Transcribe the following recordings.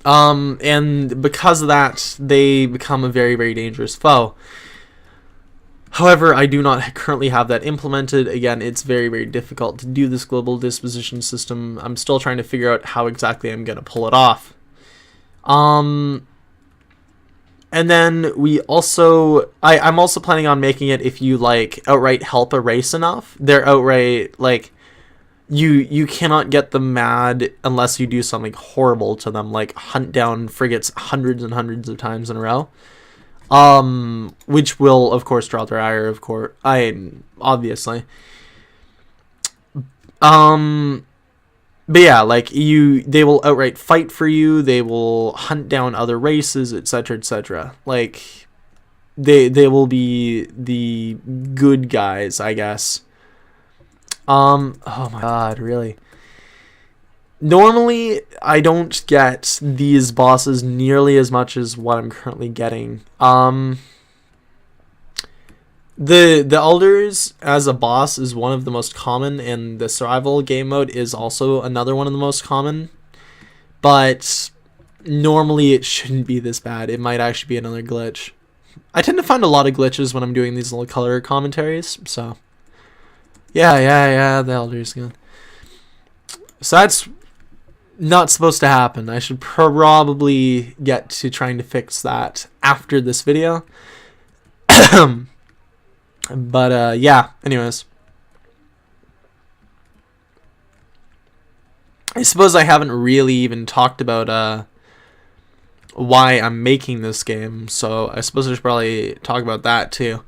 And because of that, they become a very, very dangerous foe. However, I do not currently have that implemented. Again, it's very, very difficult to do this global disposition system. I'm still trying to figure out how exactly I'm going to pull it off. And then we also, I'm also planning on making it if you, like, outright help a race enough. They're outright, like, you cannot get them mad unless you do something horrible to them, like hunt down frigates hundreds and hundreds of times in a row. Which will, of course, draw their ire, obviously. But yeah, like, they will outright fight for you, they will hunt down other races, etc., etc. Like, they will be the good guys, I guess. Oh my god, really? Normally, I don't get these bosses nearly as much as what I'm currently getting. The Elders as a boss is one of the most common, and the survival game mode is also another one of the most common. But normally it shouldn't be this bad. It might actually be another glitch. I tend to find a lot of glitches when I'm doing these little color commentaries, so... Yeah, the Elder's gone. So that's not supposed to happen. I should probably get to trying to fix that after this video. But, yeah, anyways. I suppose I haven't really even talked about, why I'm making this game, so I suppose I should probably talk about that, too.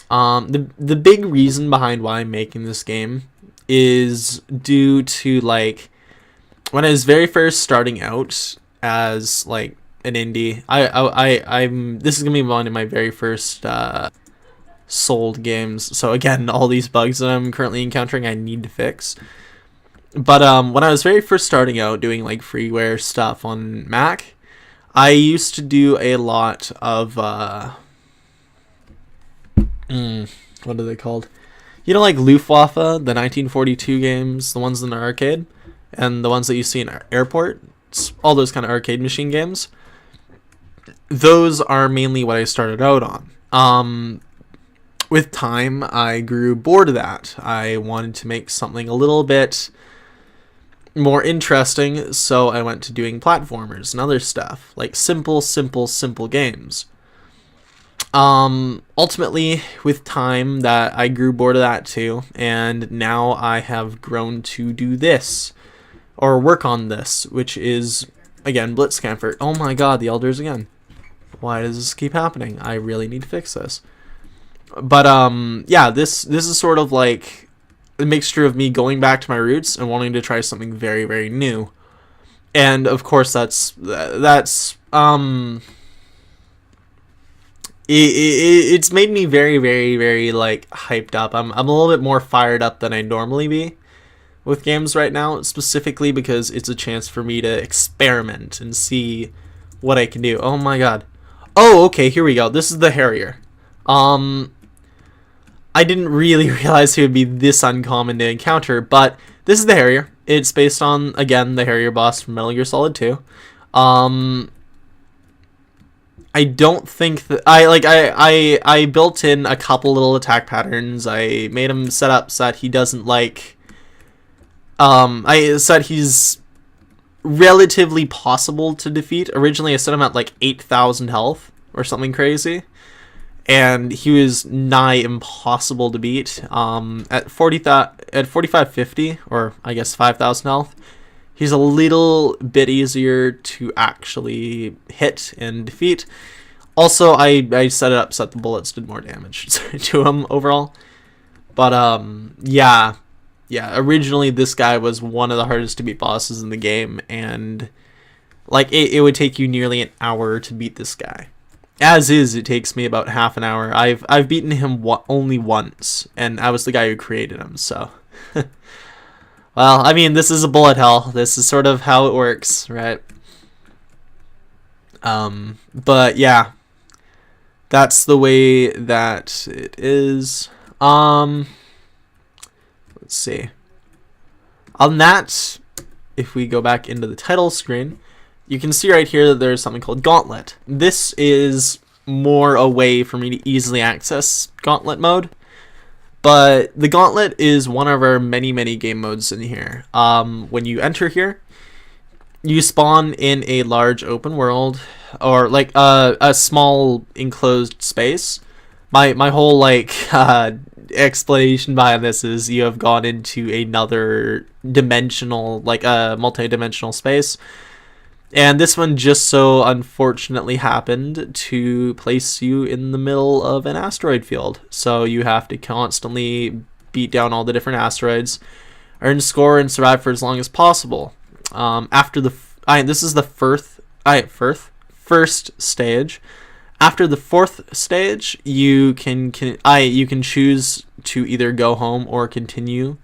The big reason behind why I'm making this game is due to, like, when I was very first starting out as, like, an indie, this is gonna be one of my very first sold games. So again, all these bugs that I'm currently encountering, I need to fix. But when I was very first starting out doing, like, freeware stuff on Mac, I used to do a lot of what are they called? You know, like Luftwaffe, the 1942 games, the ones in the arcade, and the ones that you see in airports, all those kind of arcade machine games. Those are mainly what I started out on. With time, I grew bored of that. I wanted to make something a little bit more interesting, so I went to doing platformers and other stuff, like simple games. Ultimately, with time, that I grew bored of that too, and now I have grown to do this, or work on this, which is, again, blitzkampfer. Oh my god, the Elders again. Why does this keep happening? I really need to fix this. But, yeah, this is sort of like a mixture of me going back to my roots and wanting to try something very, very new. And, of course, it's made me very, very, very, like, hyped up. I'm a little bit more fired up than I normally be with games right now, specifically because it's a chance for me to experiment and see what I can do. Oh my god. Oh, okay, here we go. This is the Harrier. I didn't really realize it would be this uncommon to encounter, but this is the Harrier. It's based on, again, the Harrier boss from Metal Gear Solid 2. I don't think that I built in a couple little attack patterns. I made him set up so that he doesn't like I said he's relatively possible to defeat. Originally I set him at like 8,000 health or something crazy, and he was nigh impossible to beat. At 4550, or I guess 5,000 health, he's a little bit easier to actually hit and defeat. Also, I set it up so that the bullets did more damage to him overall. But, yeah, originally this guy was one of the hardest to beat bosses in the game, and, like, it would take you nearly an hour to beat this guy. As is, it takes me about half an hour. I've beaten him only once, and I was the guy who created him, so... Well, I mean, this is a bullet hell. This is sort of how it works, right? But yeah, that's the way that it is. Let's see. On that, if we go back into the title screen, you can see right here that there's something called Gauntlet. This is more a way for me to easily access Gauntlet mode. But the Gauntlet is one of our many game modes in here. When you enter here, you spawn in a large open world, or like a small enclosed space. My whole like explanation behind this is you have gone into another dimensional, like a multi-dimensional space. And this one just so unfortunately happened to place you in the middle of an asteroid field. So you have to constantly beat down all the different asteroids, earn score, and survive for as long as possible. After the this is the first stage. After the fourth stage, you can choose to either go home or continue.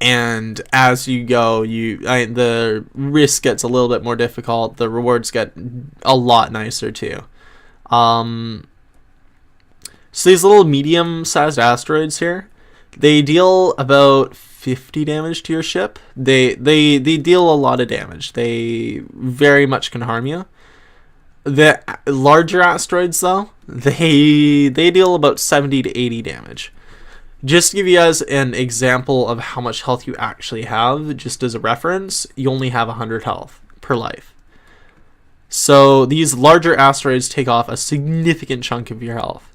And as you go, the risk gets a little bit more difficult. The rewards get a lot nicer too. So these little medium-sized asteroids here, they deal about 50 damage to your ship. They deal a lot of damage. They very much can harm you. The larger asteroids, though, they deal about 70 to 80 damage. Just to give you guys an example of how much health you actually have, just as a reference, you only have 100 health per life. So these larger asteroids take off a significant chunk of your health.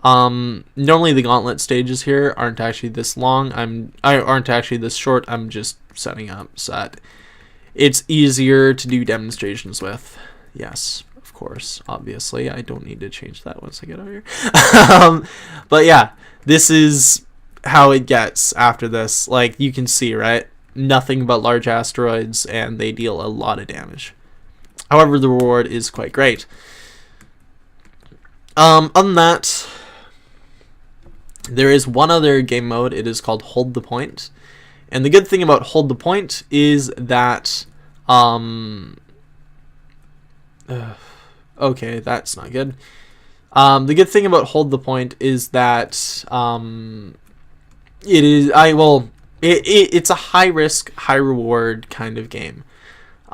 Normally the gauntlet stages here aren't actually this long. Aren't actually this short. I'm just setting up so that it's easier to do demonstrations with. Yes, of course, obviously. I don't need to change that once I get over here. But yeah. This is how it gets after this. Like, you can see, right? Nothing but large asteroids, and they deal a lot of damage. However, the reward is quite great. Other than that, there is one other game mode. It is called Hold the Point. And the good thing about Hold the Point is that... okay, that's not good. The good thing about Hold the Point is that it's a high risk, high reward kind of game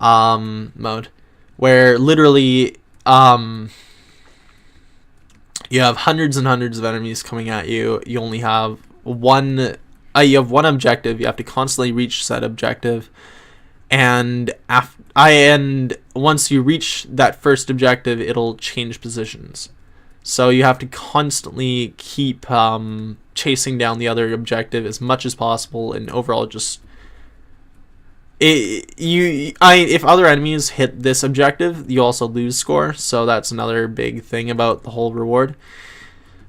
mode, where literally you have hundreds and hundreds of enemies coming at you. You only have one objective. You have to constantly reach said objective, and once you reach that first objective, it'll change positions. So you have to constantly keep chasing down the other objective as much as possible, and overall just if other enemies hit this objective, you also lose score. So that's another big thing about the whole reward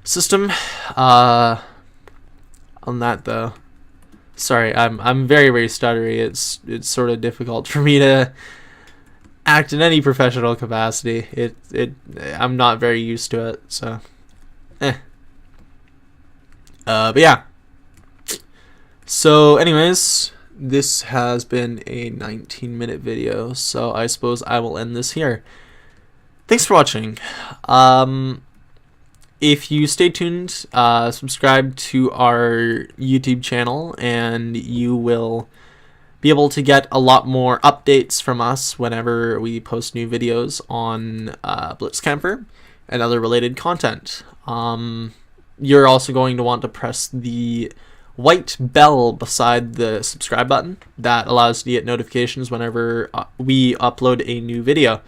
system. On that though, sorry, I'm very stuttery. It's sort of difficult for me to act in any professional capacity. I'm not very used to it, so but yeah. So anyways, this has been a 19-minute video, so I suppose I will end this here. Thanks for watching. If you stay tuned, subscribe to our YouTube channel, and you will be able to get a lot more updates from us whenever we post new videos on blitzkampfer and other related content. You're also going to want to press the white bell beside the subscribe button. That allows you to get notifications whenever we upload a new video.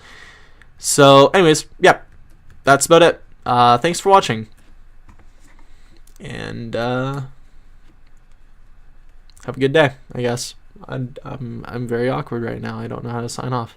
So anyways, yeah, that's about it. Thanks for watching, and have a good day, I guess. I'm very awkward right now. I don't know how to sign off.